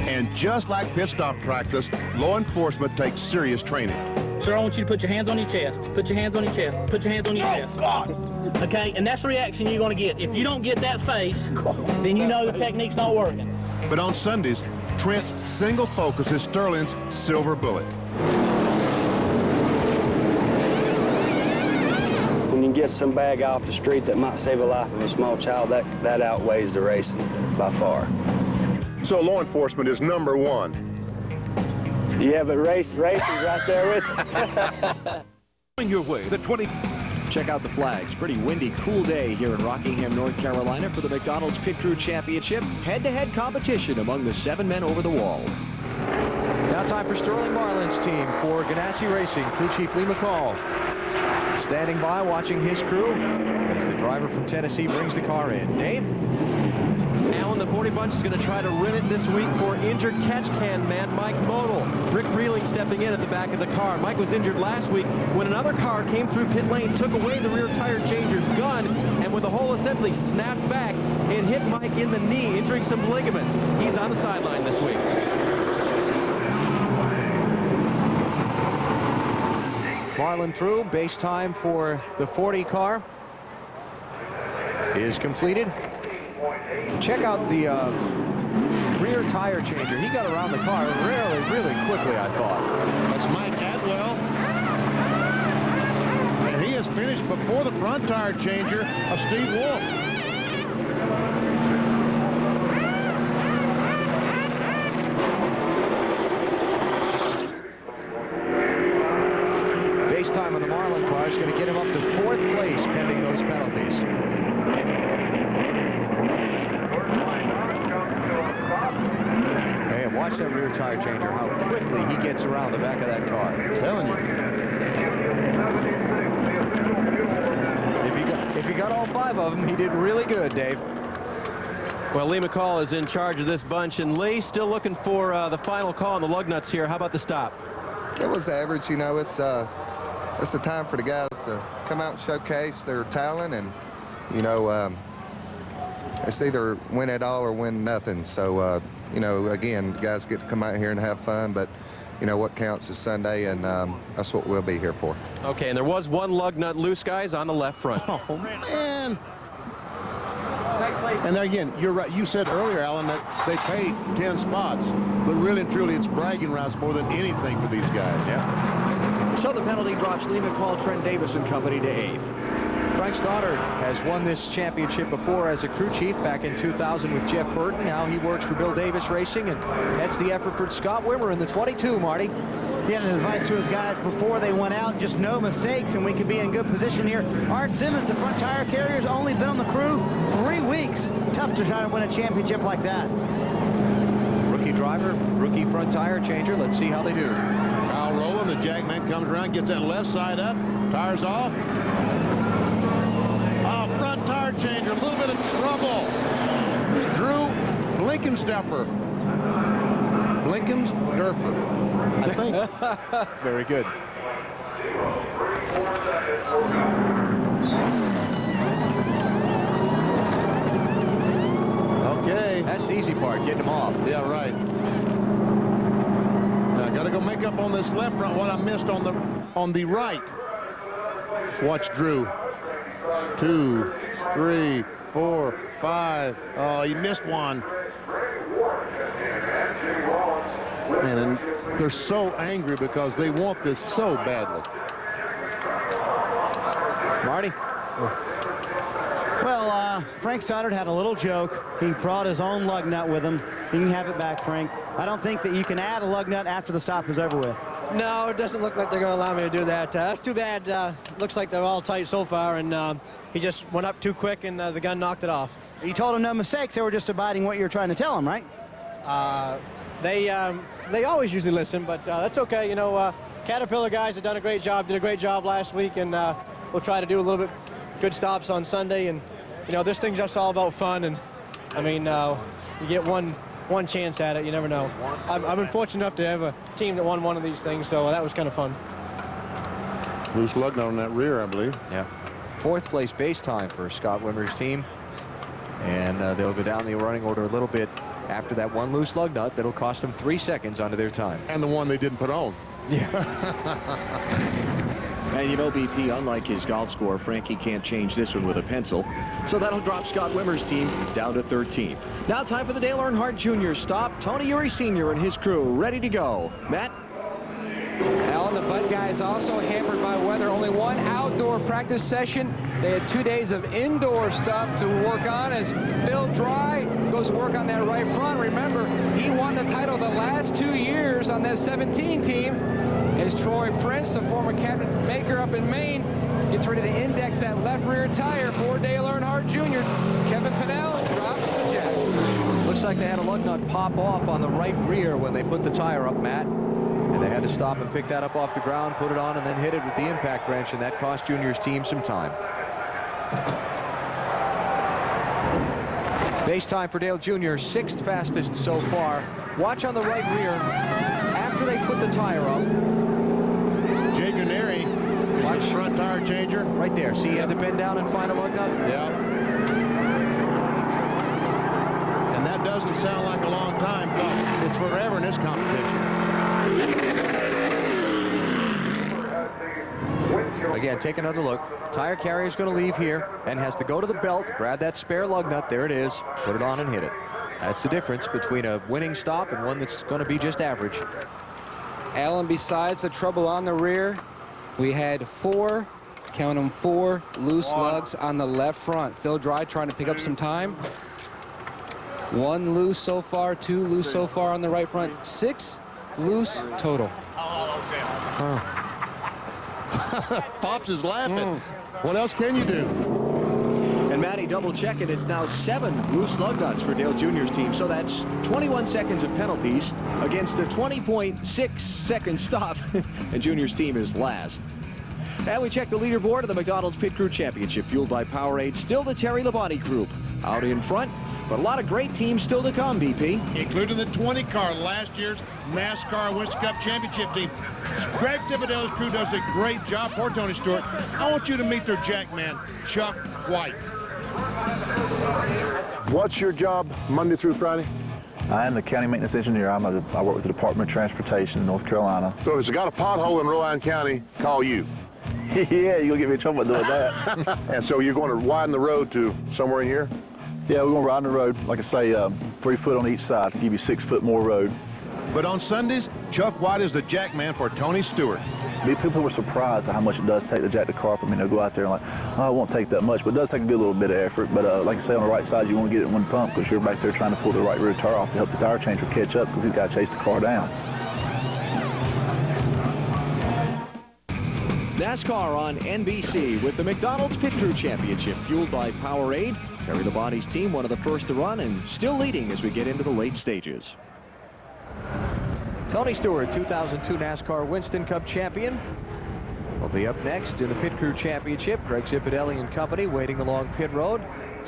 And just like pit stop practice, law enforcement takes serious training. Sir, I want you to put your hands on your chest. Put your hands on your chest. Put your hands on your chest. God. Okay, and that's the reaction you're going to get. If you don't get that face, then you know the technique's not working. But on Sundays, Trent's single focus is Sterling's silver bullet. When you get some bag off the street that might save a life of a small child, that outweighs the racing by far. So law enforcement is number 1. Yeah, but racing's right there with Going your way, the 20. Check out the flags. Pretty windy, cool day here in Rockingham, North Carolina for the McDonald's Pit Crew Championship. Head-to-head competition among the 7 men over the wall. Now time for Sterling Marlin's team for Ganassi Racing. Crew Chief Lee McCall standing by watching his crew as the driver from Tennessee brings the car in. Dave? Alan, the 40 bunch is going to try to rim it this week for injured catch can man Mike Modal. Rick Breeling stepping in at the back of the car. Mike was injured last week when another car came through pit lane, took away the rear tire changer's gun, and with the whole assembly snapped back, it hit Mike in the knee, injuring some ligaments. He's on the sideline this week. Marlin through. Base time for the 40 car is completed. Check out the rear tire changer. He got around the car really quickly, I thought. That's Mike Atwell. And he has finished before the front tire changer of Steve Wolf. Base time on the Marlin car is going to get him up to 4th place pending those penalties. Hey, watch that rear tire changer, how quickly he gets around the back of that car. I'm telling you. If he got all 5 of them, he did really good, Dave. Well, Lee McCall is in charge of this bunch, and Lee still looking for the final call on the lug nuts here. How about the stop? It was average. You know, it's the time for the guys to come out and showcase their talent, and you know, it's either win it all or win nothing. So you know, again, guys get to come out here and have fun, but you know what counts is Sunday, and that's what we'll be here for. Okay, and there was one lug nut loose, guys, on the left front. Oh man. And there again, you're right. You said earlier, Alan, that they pay 10 spots, but really and truly, it's bragging rights more than anything for these guys. Yeah. So the penalty drops Lee McCall, Trent Davis and company to 8th. Frank Stoddard has won this championship before as a crew chief back in 2000 with Jeff Burton. Now he works for Bill Davis Racing and heads the effort for Scott Wimmer in the 22, Marty. Yeah, and his advice to his guys before they went out, just no mistakes, and we could be in good position here. Art Simmons, the front tire carrier's only been on the crew 3 weeks. Tough to try to win a championship like that. Rookie driver, rookie front tire changer. Let's see how they do. Kyle Rowland, the jackman, comes around, gets that left side up, tires off. Oh, front tire changer, a little bit of trouble. Drew Blinkenstepper. Blinkensderfer, I think. Very good. Okay. That's the easy part, getting them off. Yeah, right. Now I got to go make up on this left front what I missed on the right. Let's watch Drew. 2, 3, 4, 5. Oh, he missed one. And they're so angry because they want this so badly. Marty? Well, Frank Stoddard had a little joke. He brought his own lug nut with him. You can have it back, Frank. I don't think that you can add a lug nut after the stop is over with. No, it doesn't look like they're going to allow me to do that. That's too bad. Looks like they're all tight so far, and he just went up too quick, and the gun knocked it off. You told him no mistakes. They were just abiding what you were trying to tell them, right? They always usually listen, but that's okay. You know, Caterpillar guys have done a great job, did a great job last week, and we'll try to do a little bit good stops on Sunday. And, you know, this thing's just all about fun, and, I mean, you get one chance at it, you never know. I've been fortunate enough to have a team that won one of these things, so that was kind of fun. Loose lug nut on that rear, I believe. Yeah. 4th place base time for Scott Wimmer's team. And they'll go down the running order a little bit after that one loose lug nut that'll cost them 3 seconds onto their time. And the one they didn't put on. Yeah. And you know, BP, unlike his golf score, Frankie can't change this one with a pencil. So that'll drop Scott Wimmer's team down to 13th. Now time for the Dale Earnhardt Jr. stop. Tony Uri Sr. and his crew ready to go. Matt? Alan, the Bud guys also hampered by weather. Only one outdoor practice session. They had 2 days of indoor stuff to work on as Phil Dry goes to work on that right front. Remember, he won the title the last 2 years on that 17 team. As Troy Prince, the former cabinet maker up in Maine, gets ready to index that left rear tire for Dale Earnhardt Jr. Kevin Pinnell drops the jet. Looks like they had a lug nut pop off on the right rear when they put the tire up, Matt. And they had to stop and pick that up off the ground, put it on, and then hit it with the impact wrench, and that cost Junior's team some time. Base time for Dale Jr., 6th fastest so far. Watch on the right rear after they put the tire up. Jay Guneri, watch front tire changer. Right there. See, he had to bend down and find a lug nut? Yeah. And that doesn't sound like a long time, but it's forever in this competition. Again, take another look. Tire carrier's going to leave here and has to go to the belt, grab that spare lug nut. There it is. Put it on and hit it. That's the difference between a winning stop and one that's going to be just average. Alan, besides the trouble on the rear, we had 4, count them, 4 loose lugs on the left front. Phil Dry trying to pick up some time. 1 loose so far, 2 loose so far on the right front. 6 loose total. Pops is laughing. What else can you do? And Matty, double check it. It's now 7 loose lug nuts for Dale Jr.'s team. So that's 21 seconds of penalties against a 20.6 second stop. And Junior's team is last. And we check the leaderboard of the McDonald's Pit Crew Championship, fueled by Powerade. Still the Terry Labonte group. Out in front, But a lot of great teams still to come, BP. Including the 20 car, last year's NASCAR Winston Cup championship team. Greg Thibodeau's crew does a great job for Tony Stewart. I want you to meet their jackman, Chuck White. What's your job Monday through Friday? I am the county maintenance engineer. I work with the Department of Transportation in North Carolina. So if it's got a pothole in Rowan County, call you. Yeah, you'll get me in trouble doing that. And so you're going to widen the road to somewhere in here? Yeah, we're going to ride the road, like I say, 3 foot on each side to give you 6 foot more road. But on Sundays, Chuck White is the jackman for Tony Stewart. People were surprised at how much it does take to jack the car up. I mean, they'll go out there and like, oh, it won't take that much, but it does take a good little bit of effort. But like I say, on the right side, you want to get it in one pump because you're back there trying to pull the right rear tire off to help the tire changer catch up because he's got to chase the car down. NASCAR on NBC with the McDonald's Pit Crew Championship, fueled by Powerade. Terry Labonte's team, one of the first to run and still leading as we get into the late stages. Tony Stewart, 2002 NASCAR Winston Cup champion, will be up next in the Pit Crew Championship. Greg Zipadelli and company waiting along pit road.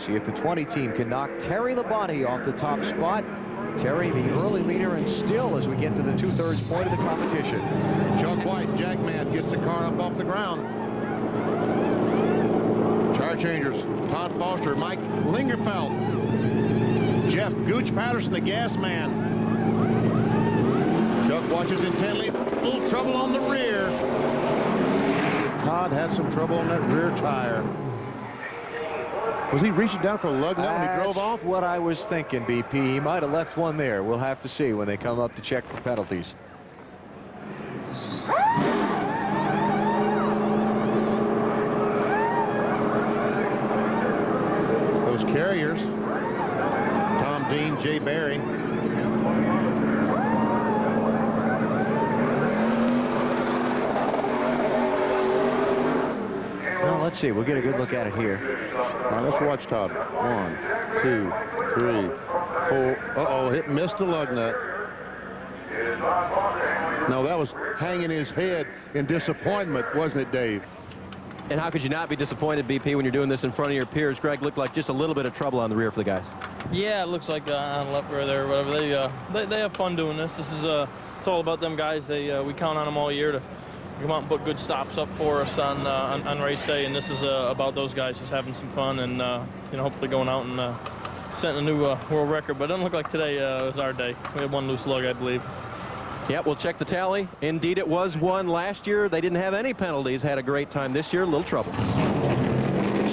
See if the 20 team can knock Terry Labonte off the top spot. Terry, the early leader, and still as we get to the 2/3 point of the competition. Chuck White, jackman, gets the car up off the ground. Tire changers, Todd Foster, Mike Lingerfeld, Jeff Gooch Patterson, the gas man. Chuck watches intently. A little trouble on the rear. Todd had some trouble on that rear tire. Was he reaching down for a lug nut when he drove off? That's what I was thinking, BP. He might have left one there. We'll have to see when they come up to check for penalties. Those carriers. Tom Dean, Jay Barry. Let's see. We'll get a good look at it here. All right, let's watch Todd. 1, 2, 3, 4. Uh-oh, missed the lug nut. No, that was hanging his head in disappointment, wasn't it, Dave? And how could you not be disappointed, BP, when you're doing this in front of your peers? Greg, looked like just a little bit of trouble on the rear for the guys. Yeah, it looks like on the left rear there or whatever. They have fun doing this. This is it's all about them guys. We count on them all year to come out and put good stops up for us on race day, and this is about those guys just having some fun and you know, hopefully going out and setting a new world record. But it doesn't look like today was our day. We had one loose lug, I believe. Yeah, we'll check the tally. Indeed, it was one last year. They didn't have any penalties. Had a great time this year. A little trouble.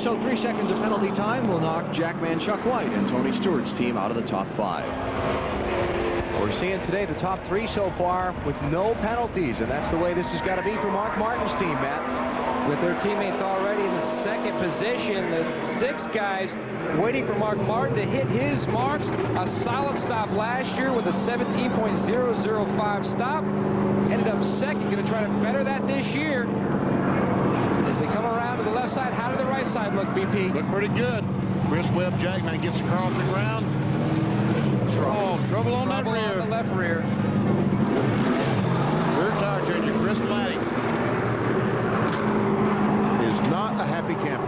So 3 seconds of penalty time will knock jackman Chuck White and Tony Stewart's team out of the top 5. We're seeing today the top 3 so far with no penalties, and that's the way this has got to be for Mark Martin's team, Matt. With their teammates already in the 2nd position, the 6 guys waiting for Mark Martin to hit his marks. A solid stop last year with a 17.005 stop. Ended up 2nd, going to try to better that this year. As they come around to the left side, how did the right side look, BP? Look pretty good. Chris Webb, jackman, gets the car off the ground. Trouble on that rear. On the left rear. Rear tire changer, Chris Laddie, is not a happy camper.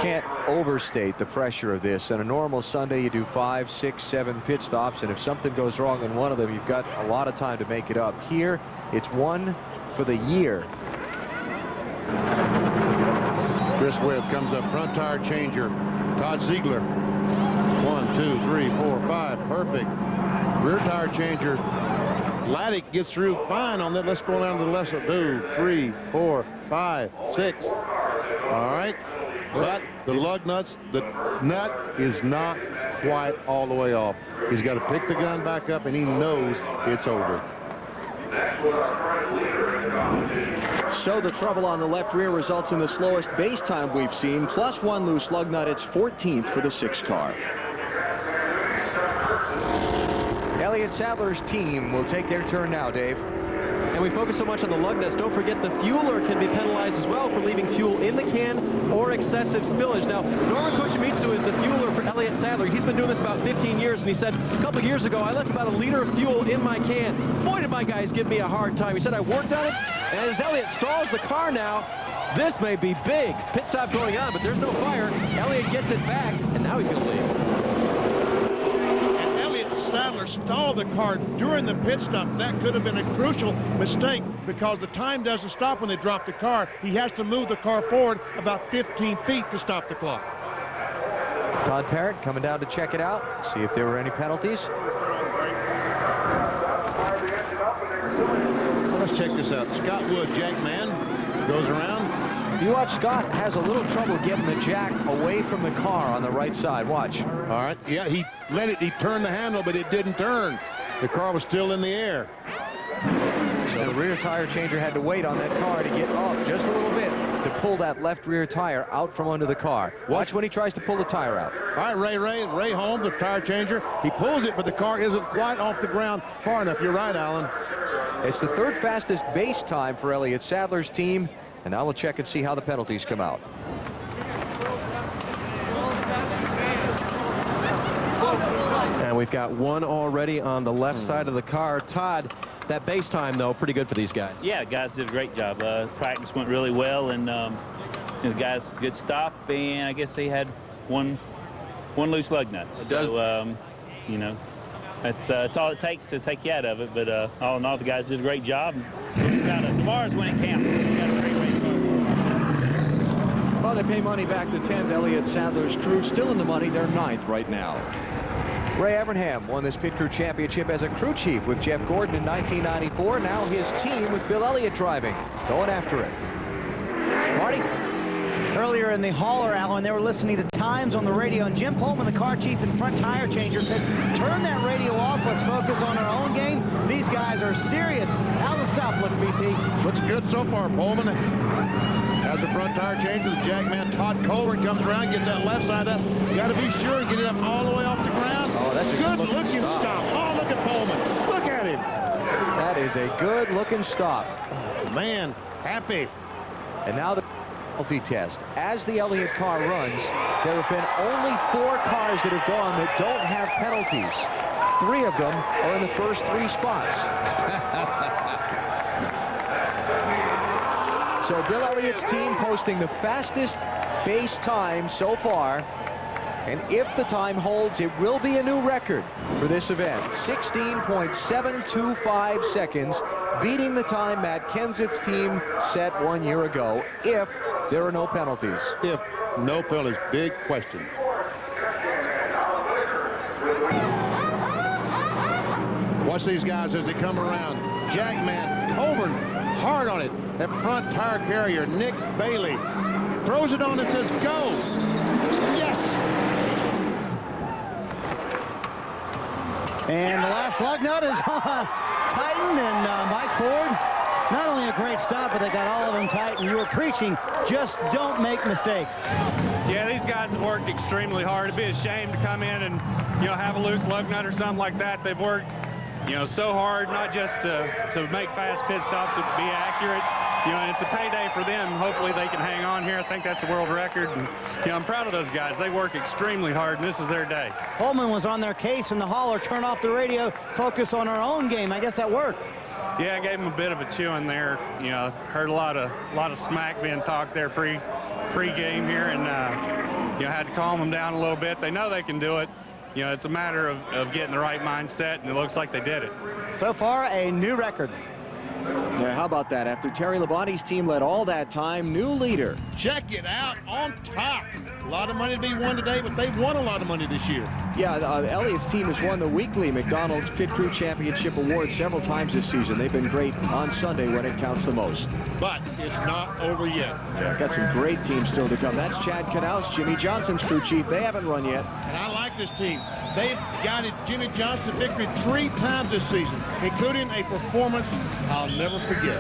Can't overstate the pressure of this. On a normal Sunday, you do 5, 6, 7 pit stops, and if something goes wrong in one of them, you've got a lot of time to make it up. Here, it's one for the year. Chris Webb comes up, front tire changer, Todd Ziegler. 1, 2, 3, 4, 5, perfect. Rear tire changer, Laddie gets through fine on that. Let's go down to the left. 2, 3, 4, 5, 6. All right, but the lug nuts, the nut is not quite all the way off. He's got to pick the gun back up, and he knows it's over. So the trouble on the left rear results in the slowest base time we've seen, plus 1 loose lug nut. It's 14th for the 6 car. Elliott Sadler's team will take their turn now, Dave. And we focus so much on the lug nuts. Don't forget the fueler can be penalized as well for leaving fuel in the can or excessive spillage. Now, Norman Koshimitsu is the fueler for Elliott Sadler. He's been doing this about 15 years, and he said a couple of years ago, I left about 1 liter of fuel in my can. Boy, did my guys give me a hard time. He said I worked on it, and as Elliott stalls the car now, This may be big. Pit stop going on, but there's no fire. Elliott gets it back, and now he's going to leave. And Elliott Sadler stalled the car during the pit stop. That could have been a crucial mistake because the time doesn't stop when they drop the car. He has to move the car forward about 15 feet to stop the clock. Todd Parrott coming down to check it out, see if there were any penalties. Let's check this out. Scott Wood, Jackman, goes around. You watch, Scott has a little trouble getting the jack away from the car on the right side. Watch. All right. Yeah, he turned the handle, but it didn't turn. The car was still in the air. So the rear tire changer had to wait on that car to get up just a little bit to pull that left rear tire out from under the car. Watch when he tries to pull the tire out. All right, Ray Holmes, the tire changer. He pulls it, but the car isn't quite off the ground far enough. You're right, Alan. It's the third fastest base time for Elliott Sadler's team. And now we'll check and see how the penalties come out. And we've got one already on the left side of the car. Todd, that base time, though, pretty good for these guys. Yeah, guys did a great job. Practice went really well, and the guys, good stop, and I guess they had one loose lug nut. So, you know, that's all it takes to take you out of it. But all in all, the guys did a great job. Tomorrow's when it counts. We got a great race car. Well, they pay money back to 10th. Elliott Sadler's crew still in the money. They're 9th right now. Ray Evernham won this Pit Crew Championship as a crew chief with Jeff Gordon in 1994. Now his team with Bill Elliott driving, going after it. Marty? Earlier in the hauler, Alan, they were listening to times on the radio, and Jim Pullman, the car chief and front tire changer, said, turn that radio off, let's focus on our own game. These guys are serious. How's the stop look, BP? Looks good so far, Pullman. As the front tire changer, the jackman Todd Colburn comes around, gets that left side up. You got to be sure and get it up all the way off the ground. Oh, that's a good-looking stop. Oh, look at Pullman. Look at him. That is a good-looking stop. Oh, man, happy. And now the penalty test. As the Elliott car runs, there have been only 4 cars that have gone that don't have penalties. 3 of them are in the first 3 spots. So Bill Elliott's team posting the fastest base time so far. And if the time holds, it will be a new record for this event. 16.725 seconds, beating the time Matt Kenseth's team set 1 year ago, if there are no penalties. If no penalties, big question. Watch these guys as they come around. Jackman Colburn, hard on it. That front tire carrier, Nick Bailey, throws it on and says, go. Yes. And the last lug nut is tightened, and Mike Ford, not only a great stop, but they got all of them tightened. You were preaching, just don't make mistakes. Yeah, these guys have worked extremely hard. It'd be a shame to come in and, you know, have a loose lug nut or something like that. They've worked, you know, so hard, not just to make fast pit stops, but to be accurate. You know, and it's a payday for them. Hopefully they can hang on here. I think that's a world record. And, you know, I'm proud of those guys. They work extremely hard, and this is their day. Pullman was on their case in the hauler. Turn off the radio, focus on our own game. I guess that worked. Yeah, I gave them a bit of a chewing there. You know, heard a lot of smack being talked there pre-game here, and you know, had to calm them down a little bit. They know they can do it. You know, it's a matter of getting the right mindset, and it looks like they did it. So far, a new record. Yeah, how about that? After Terry Labonte's team led all that time, new leader. Check it out, on top. A lot of money to be won today, but they've won a lot of money this year. Yeah, Elliott's team has won the weekly McDonald's Pit Crew Championship Award several times this season. They've been great on Sunday when it counts the most. But it's not over yet. Yeah, got some great teams still to come. That's Chad Knaus, Jimmy Johnson's crew chief. They haven't run yet. And I like this team. They've guided Jimmy Johnson to victory 3 times this season, including a performance I'll never forget.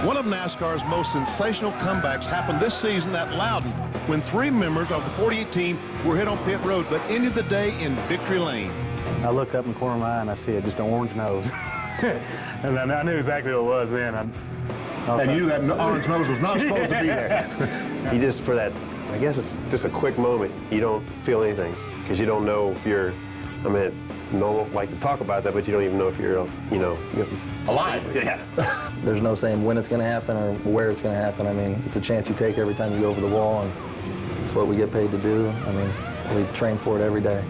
One of NASCAR's most sensational comebacks happened this season at Loudon when 3 members of the 48 team were hit on pit road, but ended the day in victory lane. I looked up in the corner of my eye and I see just an orange nose. And I knew exactly what it was then. And you knew that orange nose was not supposed to be there. You just, for that, I guess it's just a quick moment, you don't feel anything because you don't know if you're, I mean, don't like to talk about that, but you don't even know if you're, alive. Yeah. There's no saying when it's going to happen or where it's going to happen. I mean, it's a chance you take every time you go over the wall, and it's what we get paid to do. I mean, we train for it every day.